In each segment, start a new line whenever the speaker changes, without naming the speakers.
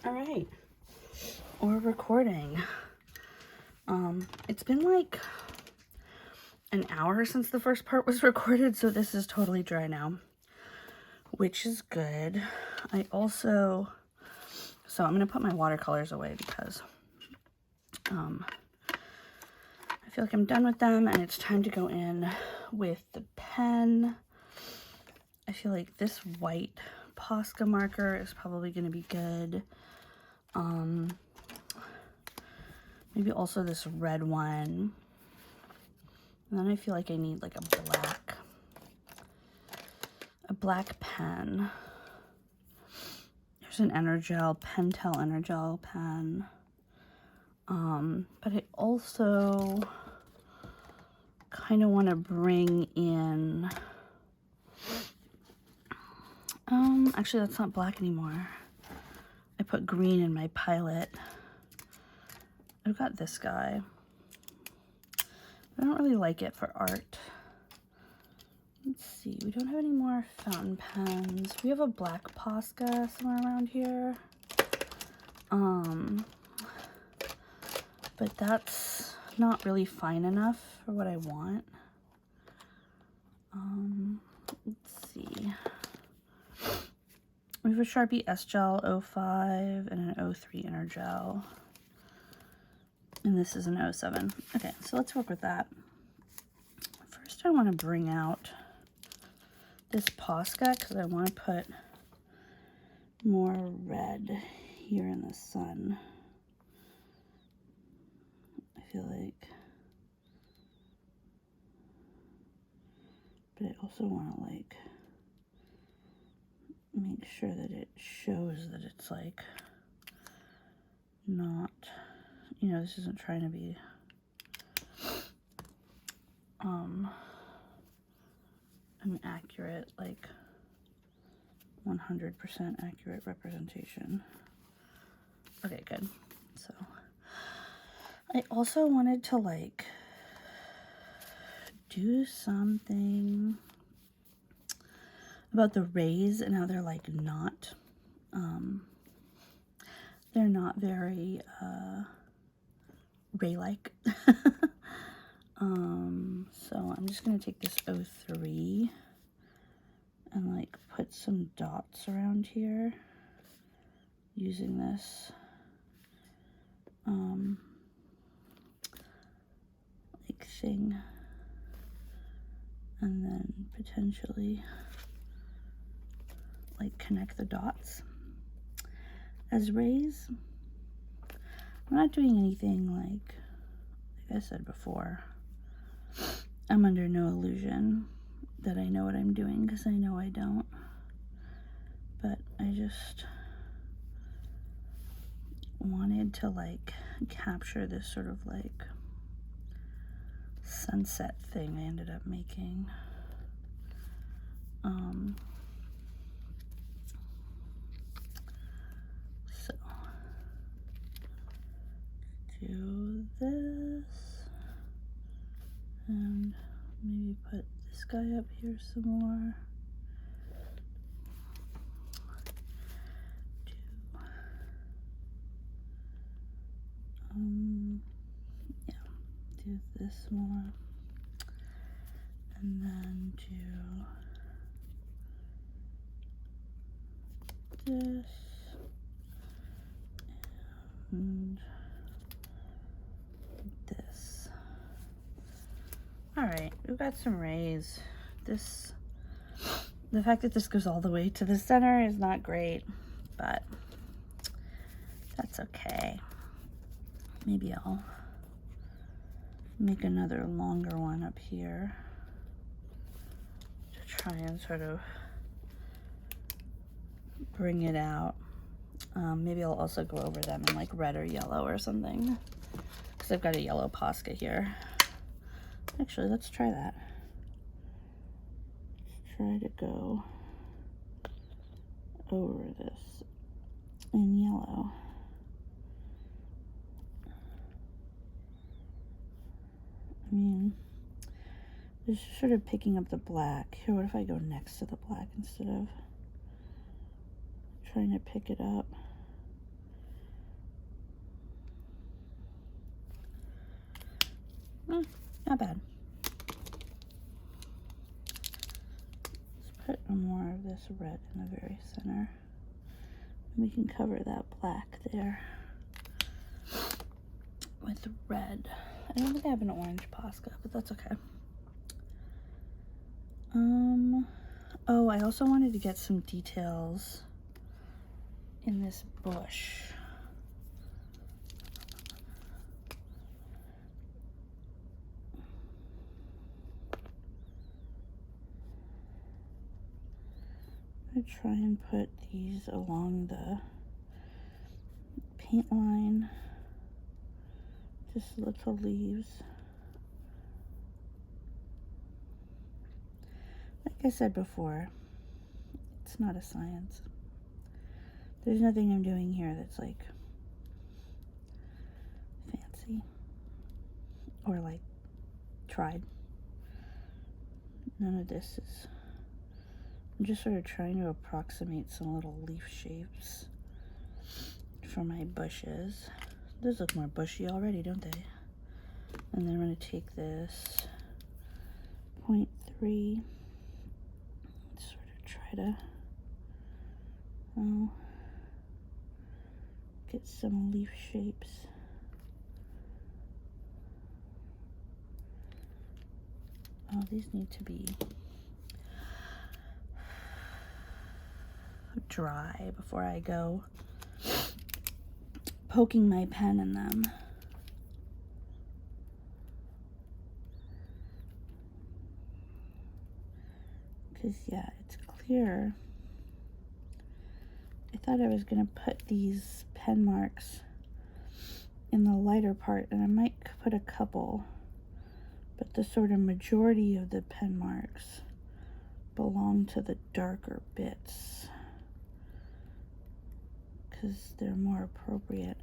All right, we're recording. It's been like an hour since the first part was recorded, so this is totally dry now, which is good. So I'm gonna put my watercolors away because I feel like I'm done with them and it's time to go in with the pen. I feel like this white Posca marker is probably gonna be good. Maybe also this red one. And then I feel like I need like a black pen. There's an Energel, Pentel Energel pen. But I also kind of want to bring in, actually that's not black anymore. I put green in my Pilot. I've got this guy. I don't really like it for art. Let's see, we don't have any more fountain pens. We have a black Posca somewhere around here. But that's not really fine enough for what I want. Let's see. We have a Sharpie S-Gel 05 and an 03 Energel. And this is an 07. Okay, so let's work with that. First, I want to bring out this Posca because I want to put more red here in the sun. I feel like, but I also want to like make sure that it shows that it's like not, you know, this isn't trying to be an accurate, like 100% accurate representation. Okay, good. So I also wanted to like do something about the rays and how they're like not, they're not very ray-like. So I'm just gonna take this 03 and like put some dots around here using this like thing, and then potentially like connect the dots as rays. I'm not doing anything like I said before, I'm under no illusion that I know what I'm doing, because I know I don't. But I just wanted to like capture this sort of like sunset thing I ended up making. So do this and maybe put this guy up here some more. Yeah, do this more, and then do this, and this. All right, we've got some rays. The fact that this goes all the way to the center is not great, but that's okay. Maybe I'll make another longer one up here to try and sort of bring it out. Maybe I'll also go over them in like red or yellow or something, because I've got a yellow Posca here. Actually, let's try that. Let's try to go over this in yellow. I mean, just sort of picking up the black. Here, what if I go next to the black instead of trying to pick it up? Not bad. Let's put more of this red in the very center. We can cover that black there with red. I don't think I have an orange Posca, but that's okay. Oh, I also wanted to get some details in this bush. I'm gonna try and put these along the paint line, just little leaves. Like I said before, it's not a science. There's nothing I'm doing here that's like fancy or like tried. None of this is. I'm just sort of trying to approximate some little leaf shapes for my bushes. Those look more bushy already, don't they? And then I'm going to take this 0.3, sort of try to get some leaf shapes. Oh, these need to be dry before I go poking my pen in them. Because, yeah, it's clear. I thought I was going to put these pen marks in the lighter part, and I might put a couple, but the sort of majority of the pen marks belong to the darker bits because they're more appropriate.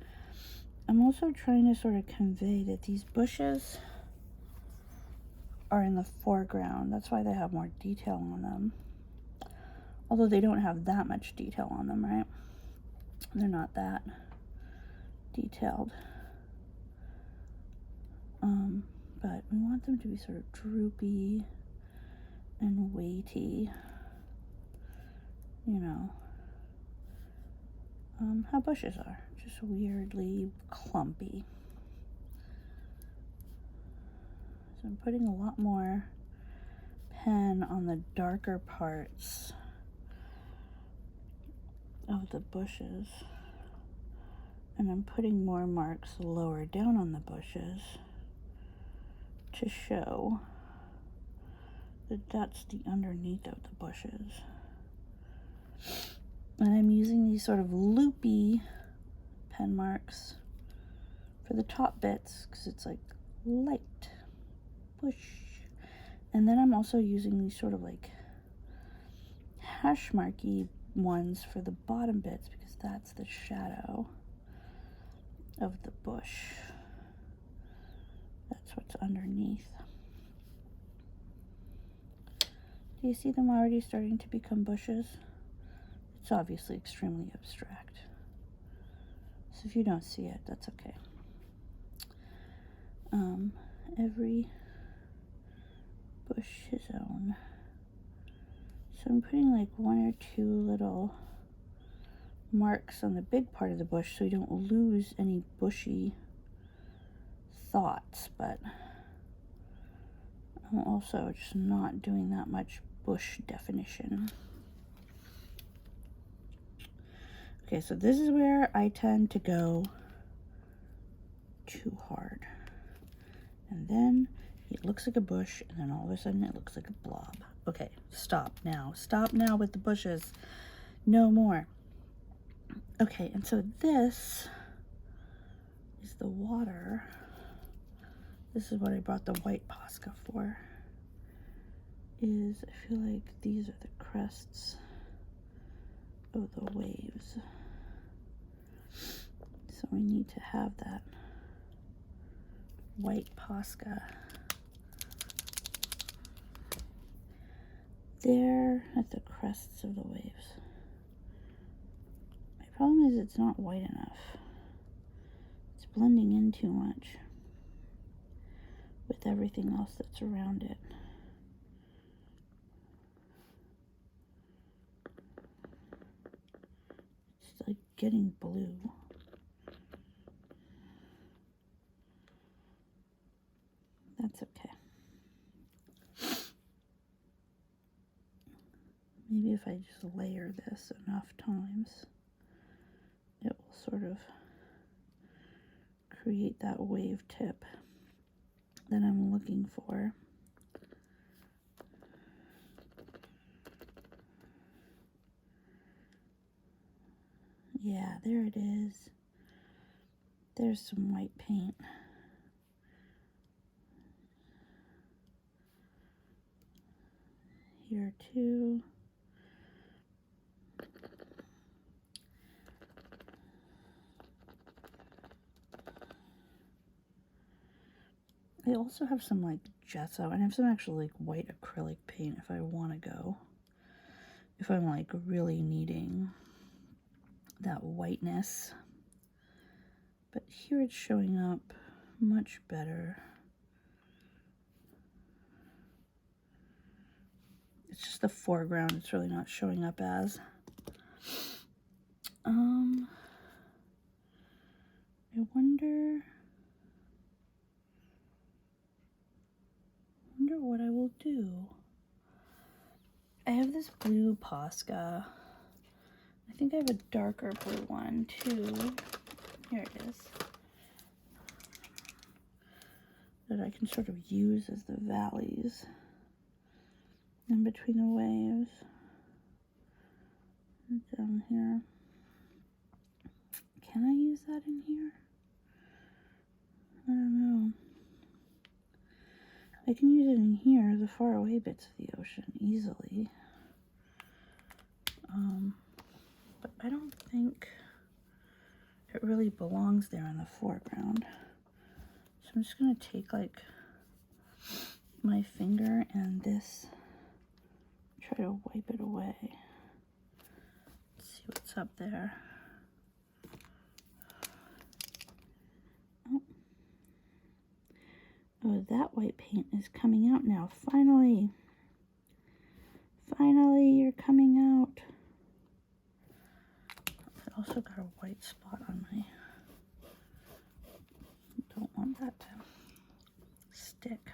I'm also trying to sort of convey that these bushes are in the foreground. That's why they have more detail on them. Although they don't have that much detail on them, right? They're not that detailed. But we want them to be sort of droopy and weighty, you know, how bushes are, just weirdly clumpy. So I'm putting a lot more pen on the darker parts of the bushes, and I'm putting more marks lower down on the bushes to show that that's the underneath of the bushes. And I'm using these sort of loopy pen marks for the top bits because it's like light bush. And then I'm also using these sort of like hash marky ones for the bottom bits because that's the shadow of the bush. That's what's underneath. Do you see them already starting to become bushes? It's obviously extremely abstract. So if you don't see it, that's okay. Every bush his own. So I'm putting like one or two little marks on the big part of the bush so you don't lose any bushy thoughts, but I'm also just not doing that much bush definition. Okay, so this is where I tend to go too hard. And then it looks like a bush, and then all of a sudden it looks like a blob. Okay, stop now. Stop now with the bushes. No more. Okay, and so this is the water. This is what I brought the white Posca for. I feel like these are the crests of the waves. So we need to have that white Posca there at the crests of the waves. My problem is it's not white enough. It's blending in too much with everything else that's around it. It's like getting blue. That's okay. Maybe if I just layer this enough times, it will sort of create that wave tip that I'm looking for. Yeah, there it is. There's some white paint. Here too. They also have some like gesso, and I have some actual like white acrylic paint if I want to go. If I'm like really needing that whiteness. But here it's showing up much better. It's just the foreground it's really not showing up as. I wonder what I will do. I have this blue Posca. I think I have a darker blue one too. Here it is. That I can sort of use as the valleys in between the waves. Down here. Can I use that in here? I don't know. I can use it in here, the far away bits of the ocean, easily. But I don't think it really belongs there in the foreground. So I'm just going to take like my finger and this, try to wipe it away. Let's see what's up there. Oh, that white paint is coming out now. Finally. Finally, you're coming out. I also got a white spot on my... Don't want that to stick.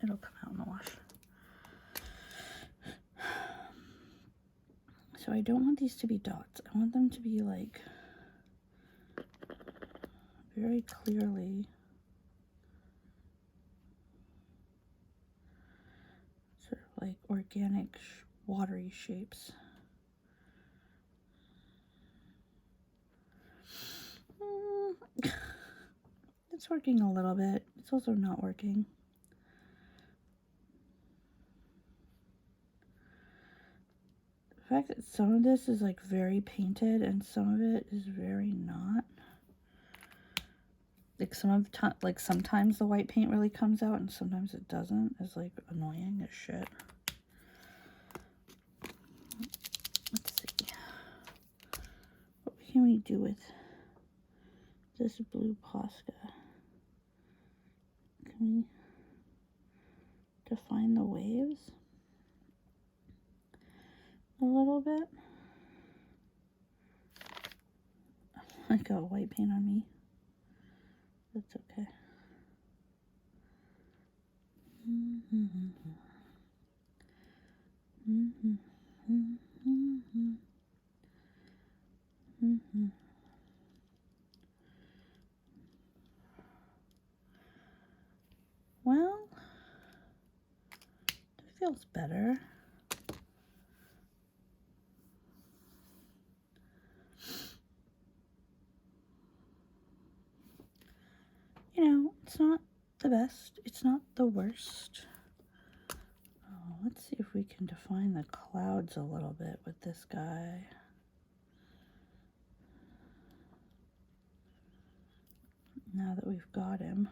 It'll come out in the wash. So I don't want these to be dots. I want them to be like very clearly sort of like organic watery shapes. It's working a little bit. It's also not working. The fact that some of this is like very painted and some of it is very not. Like sometimes the white paint really comes out and sometimes it doesn't. It's like annoying as shit. Let's see. What can we do with this blue Posca? Can we define the waves a little bit? I got white paint on me. That's okay. Well, it feels better. You know, it's not the best. It's not the worst. Oh, let's see if we can define the clouds a little bit with this guy. Now that we've got him,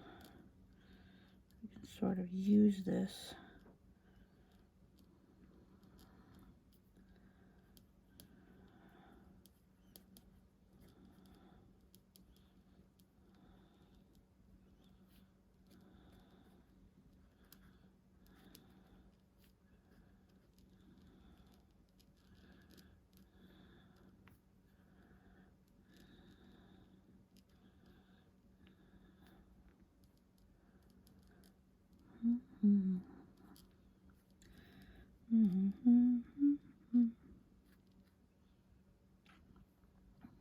we can sort of use this Mm-hmm. Mm-hmm.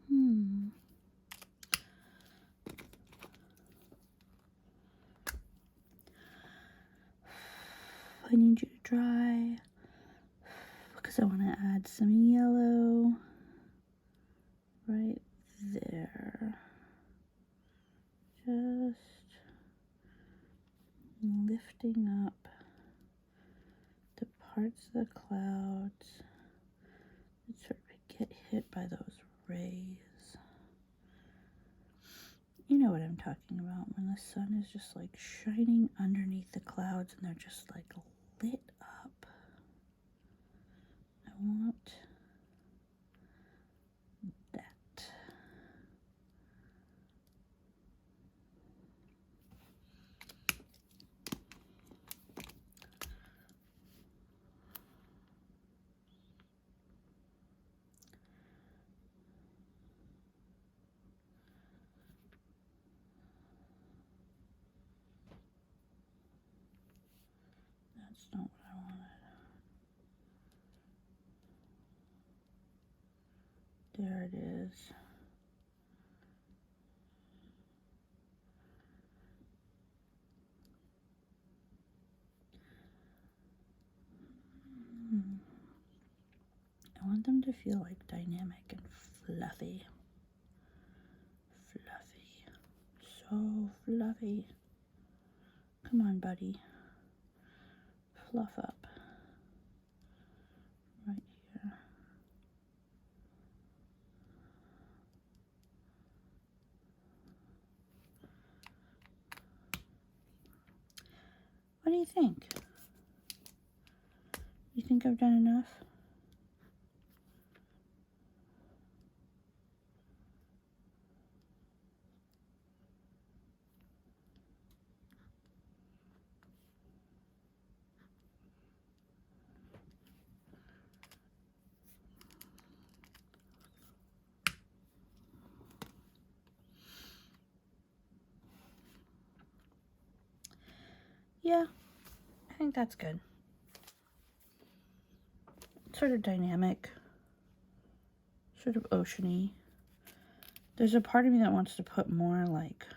Hmm. I need you to dry because I want to add some yellow right there. Just lifting up the parts of the clouds that sort of get hit by those rays. You know what I'm talking about, when the sun is just like shining underneath the clouds and they're just like lit up. I want that. That's not what I wanted. There it is. I want them to feel like dynamic and fluffy. Fluffy. So fluffy. Come on, buddy. Fluff up. Right here. What do you think? You think I've done enough? Yeah, I think that's good. Sort of dynamic, sort of oceany. There's a part of me that wants to put more like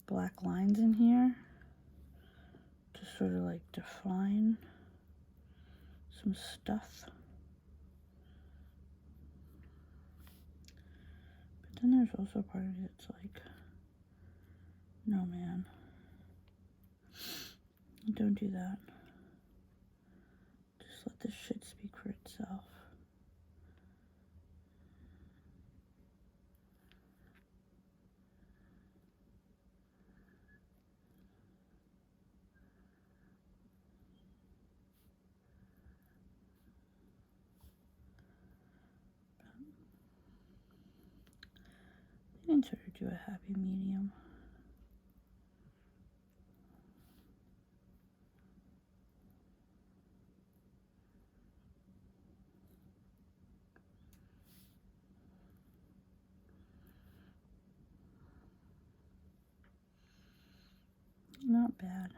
black lines in here to sort of like define some stuff. But then there's also a part of me that's like, no man, don't do that. Just let this shit speak for itself. You can sort of do a happy medium. Not bad.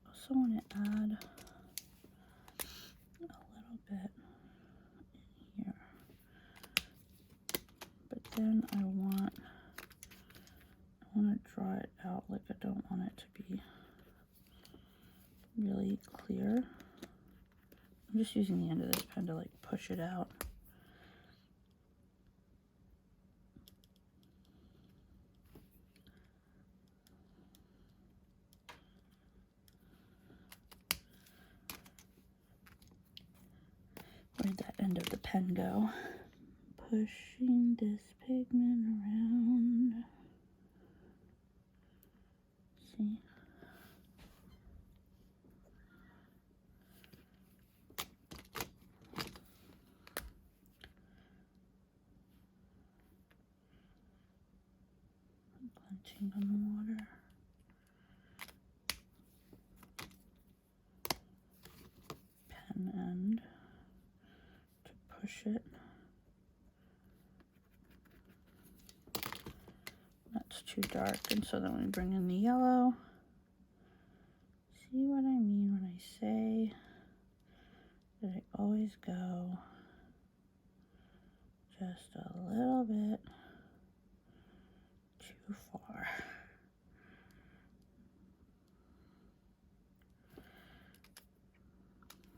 Also want to add a little bit in here. But then I want to draw it out like I don't want it to be really clear. I'm just using the end of this pen to like push it out. Where'd that end of the pen go? Pushing this pigment around. See? Clenching on the water. Pen end to push it. That's too dark. And so then we bring in the yellow. See what I mean when I say that I always go just a little bit too far.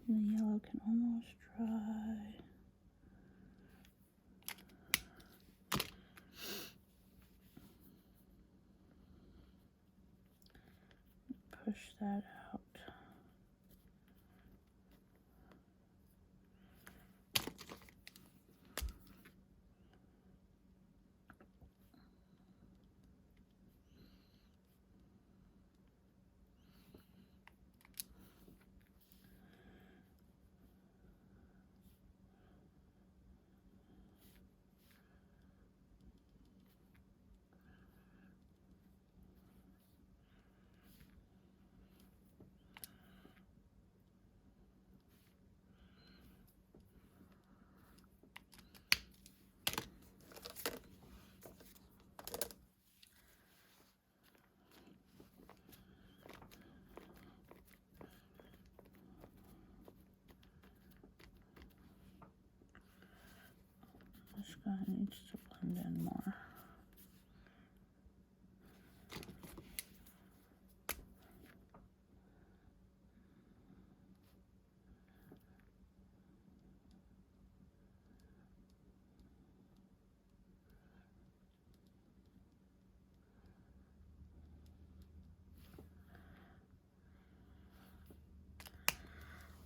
And the yellow can almost dry. Push that out. This guy needs to blend in more.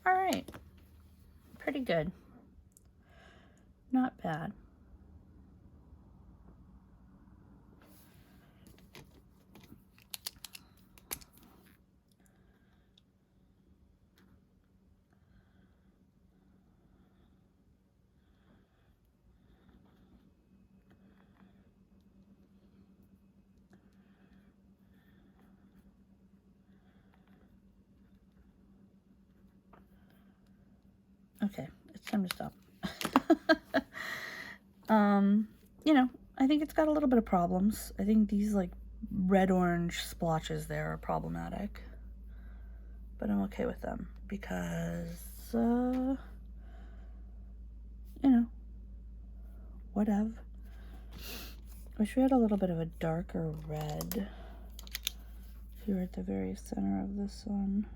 All right, pretty good. Not bad. Okay, it's time to stop. You know, I think it's got a little bit of problems. I think these like red-orange splotches there are problematic. But I'm okay with them because, you know, whatever. Wish we had a little bit of a darker red here at the very center of this one.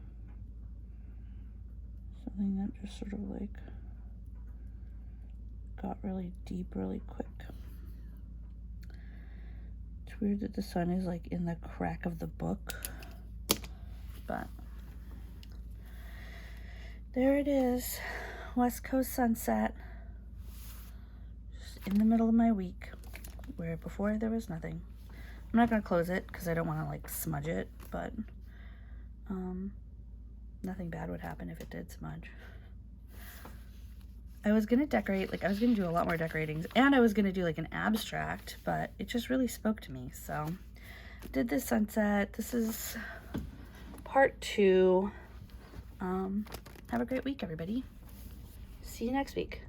Something that just sort of like got really deep really quick. It's weird that the sun is like in the crack of the book, but there it is. West Coast sunset. Just in the middle of my week, where before there was nothing. I'm not gonna close it because I don't want to like smudge it, but nothing bad would happen if it did smudge. I was gonna decorate, like I was gonna do a lot more decoratings, and I was gonna do like an abstract, but it just really spoke to me. So did this sunset. This is part 2. Have a great week, everybody. See you next week.